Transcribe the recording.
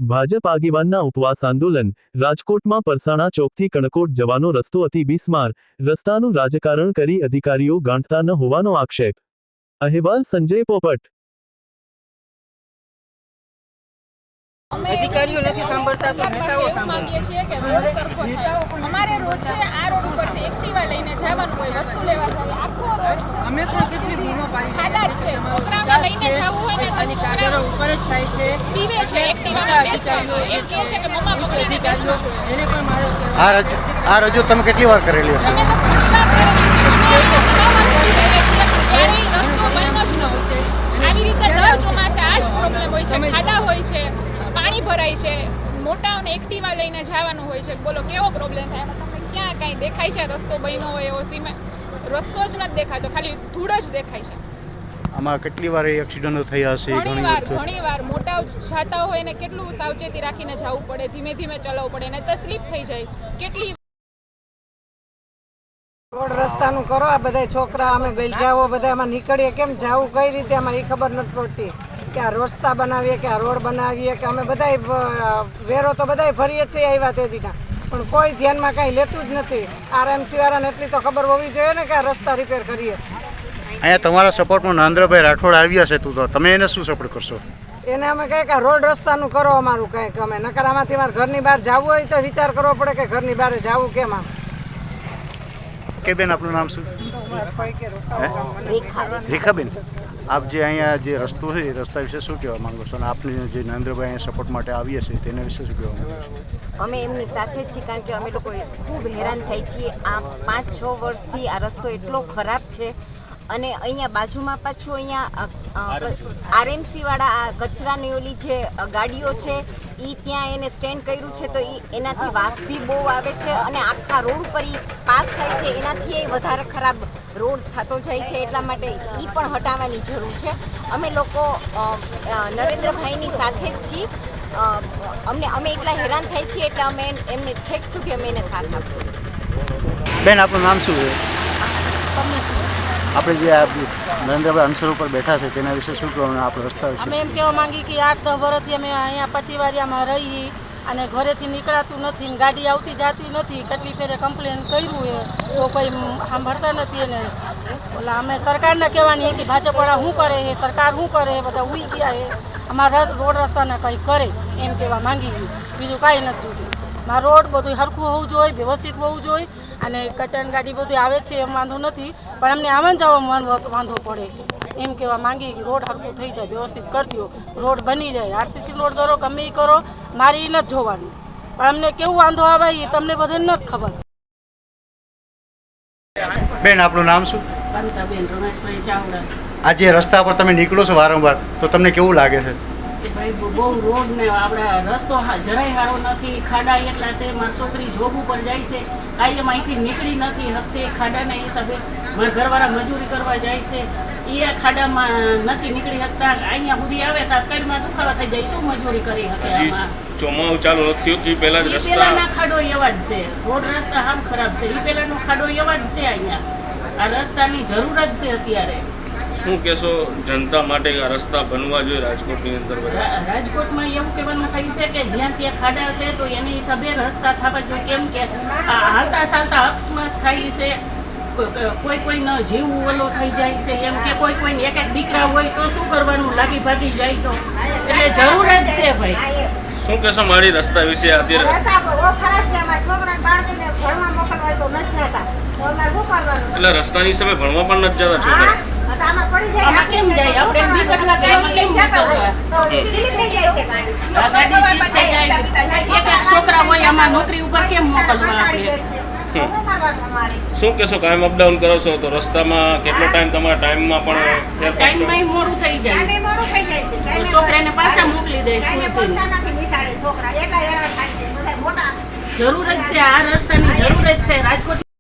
ભાજપ આગેવાનના ઉપવાસ આંદોલન રાજકોટમાં પરસાણા ચોકથી કણકોટ જવાનો રસ્તો અતિ બિસ્માર રસ્તાનું રાજકારણ કરી અધિકારીઓ ગાંઠતા ન હોવાનો આક્ષેપ। અહેવાલ સંજય પોપટ। अधिकारियों નથી સાંભળતા તો નેતાઓ માંગીએ છીએ કે રોડ સરખો થાય। અમારે રોજ છે આ રોડ ઉપર એક્ટિવા લઈને જવાનું હોય, વસ્તુ લેવા જવાનું, આખો રોડ અમે પણ કેટલી ભૂલો પાડી ખાડા જ છે। છોકરાઓને લઈને જવું હોય ને તો કાગળો ઉપર જ થાય છે। પીવે છે, એક્ટિવામાં બેસવાનું, એક કહે છે કે મમ્મા પકડીને બેસવું છે। એને પણ મારો આ રજૂ તમે કેટલી વાર કરેલી હશે? અમે તો ઘણી વાર કરેલી છે, અમે 6 વર્ષથી રહીએ છીએ, ક્યારેય રસ્તો બન્યો જ ન હોય। આવી રીતે દર ચોમાસે આ જ પ્રોબ્લેમ હોય છે, ખાડા હોય છે, પાણી ભરાય છે, મોટાઓને એક્ટિવા લઈને જવાનું હોય છે। બોલો કેવો પ્રોબ્લેમ થાય? તમને ક્યાં કાંઈ દેખાય છે રસ્તો બન્યો હોય એવો? રસ્તો જ નથી દેખાતો, ખાલી ધૂળ જ દેખાય છે। આમાં કેટલી વાર એક્સિડન્ટો થયા હશે? ઘણી વાર મોટાઓ જાતા હોય ને કેટલું સાવચેતી રાખીને જવું પડે, ધીમે ધીમે ચલાવવું પડે, ને તો સ્લીપ થઈ જાય। કેટલી રોડ રસ્તાનું કરો। આ બધા છોકરા અમે ગલઢાઓ બધા આમાં નીકળીએ, કેમ જવું કઈ રીતે આમાં એ ખબર નથી પડતી કે આ રસ્તા બનાવીએ કે આ રોડ બનાવીએ કે અમે બધાય વેરો તો બધાય ભરીએ છીએ આવ્યા તે દીના, પણ કોઈ ધ્યાનમાં કાંઈ લેતું જ નથી। આરએમસી વાળાને એટલી તો ખબર હોવી જોઈએ ને કે આ રસ્તા રિપેર કરીએ। અહીંયા તમારા સપોર્ટમાં નરેન્દ્રભાઈ રાઠોડ આવ્યા છે, તો તમે એને શું સપોર્ટ કરશો? એને અમે કહે કે આ રોડ રસ્તાનું કરો અમારું કંઈક, અમે નકર આમાંથી અમારે ઘરની બહાર જવું હોય તો વિચાર કરવો પડે કે ઘરની બહાર જવું કેમ। આમ કે બેન, આપનું નામ શું? રેખાબેન, આપ જે અહીંયા જે રસ્તો છે એ રસ્તા વિશે શું કહેવા માંગો છો, અને આપને જે નરેન્દ્રભાઈ અહીંયા સપોર્ટ માટે આવીએ છે તેના વિશે શું કહેવા માંગો છો? અમે એમની સાથે જ છીએ, કારણ કે અમે લોકો ખૂબ હેરાન થઈ છીએ। આ 5-6 વર્ષથી આ રસ્તો એટલો ખરાબ છે, અને અહીંયા બાજુમાં પાછું અહીંયા આરએમસી વાળા આ કચરાની ઓલી જે ગાડીઓ છે એ ત્યાં એને સ્ટેન્ડ કર્યું છે, તો એનાથી વાસ બી બહુ આવે છે, અને આખા રોડ ઉપર એ પાસ થાય છે, એનાથી વધારે ખરાબ રોડ થતો જાય છે। એટલા માટે એ પણ હટાવવાની જરૂર છે। અમે લોકો નરેન્દ્રભાઈની સાથે જ છીએ। અમે એટલા હેરાન થાય છીએ, એટલે અમે એમને છેક સુધી અમે એને સાથ આપીશું। બેન, આપનું નામ શું છે? આપણે જે આ નરેન્દ્રભાઈ અનસર ઉપર બેઠા છે તેના વિશે શું કહેવાનું? આપણે રસ્તા વિશે અમે એમ કહેવા માંગી કે 8-10 વર્ષથી અમે અહીંયા પચીવારિયામાં રહી અને ઘરેથી નીકળાતું નથી, ને ગાડી આવતી જાતી નથી। કેટલી ફેરે કમ્પ્લેન કર્યું એ તો કોઈ સાંભળતા નથી। અને ઓલા અમે સરકારને કહેવાની કે ભાજપવાળા શું કરે છે, સરકાર શું કરે, બધા ઉઈ ગયા છે, અમારા રોડ રસ્તાને કંઈ કરે એમ કહેવા માંગી ગયું, બીજું કાંઈ નથી જોતું। મારા રોડ બધું સરખું હોવું જોઈએ, વ્યવસ્થિત હોવું જોઈએ, અને કચરાની ગાડી બધી આવે છે એમ વાંધો નથી, પણ અમને આવવા જવામાં વાંધો પડે એમ કહેવા માંગી કે રોડ સરખું થઈ જાય, વ્યવસ્થિત કરી દો, રોડ બની જાય। આરસીસી રોડ કરો, ગમે એ કરો, મારી નથી જોવાનું, પણ અમને કેવું વાંધો આવે એ તમને બધાને નથી ખબર। બેન, આપનું નામ શું? બેન રમેશભાઈ ચાવડા। આજે રસ્તા પર તમે નીકળો છો વારંવાર, તો તમને કેવું લાગે છે? ભાઈ બહુ રોડ ને આપણા રસ્તો જરાય સારો નથી, ખાડા એટલા છે। મારી છોકરી જોબ ઉપર જાય છે, કાંઈ અહીંથી નીકળી નથી શકતી ખાડાના હિસાબે। મારા ઘરવાળા મજૂરી કરવા જાય છે, એ ખાડામાં નથી નીકળી શકતા। અહીંયા સુધી આવે તાત્કાલિકમાં દુખાવા થઈ જાય, શું મજૂરી કરી શકે? આમાં ચોમાસું ચાલુ નથી થયું એ પહેલાના ખાડો એવા જ છે, રોડ રસ્તા આમ ખરાબ છે, એ પહેલાનો ખાડો એવા જ છે। અહીંયા આ રસ્તાની જરૂર જ છે અત્યારે। શું કહેશો જનતા માટે આ રસ્તા બનવા જોઈએ રાજકોટની અંદર? રાજકોટમાં એવું કહેવાનું થાય છે કે જ્યાં ત્યાં ખાડા છે તો એની હિસાબે રસ્તા થવા જોઈએ, કેમ કે હાલતા ચાલતા અકસ્માત થાય છે, કોઈનો જીવ ઓલો થઈ જાય છે, એમ કે કોઈને એક દીકરા હોય તો શું કરવાનું, લાગી ભાગી જાય તો, એટલે જરૂર જ છે ભાઈ। શું કહેશો મારી રસ્તા વિશે? અત્યારે એટલે રસ્તાની હિસાબે ભણવા પણ નથી જતા છોકરા? આમાં કેમ જાય? આપણે બીકટ લાગે, આમાં કેમ મોકલવા? ગાડી સ્લીપ થઈ જાય, એક છોકરા હોય આમાં નોકરી ઉપર કેમ મોકલવા આપણે? શું કહેશો કાયમ અપડાઉન કરો છો તો રસ્તામાં કેટલો ટાઈમ તમારા ટાઈમમાં પણ ટાઈમમાં મોડું થઈ જાય, છોકરાને પાછા મોકલી દે સ્કૂલથી। જરૂર જ છે, આ રસ્તાની જરૂર જ છે રાજકોટ।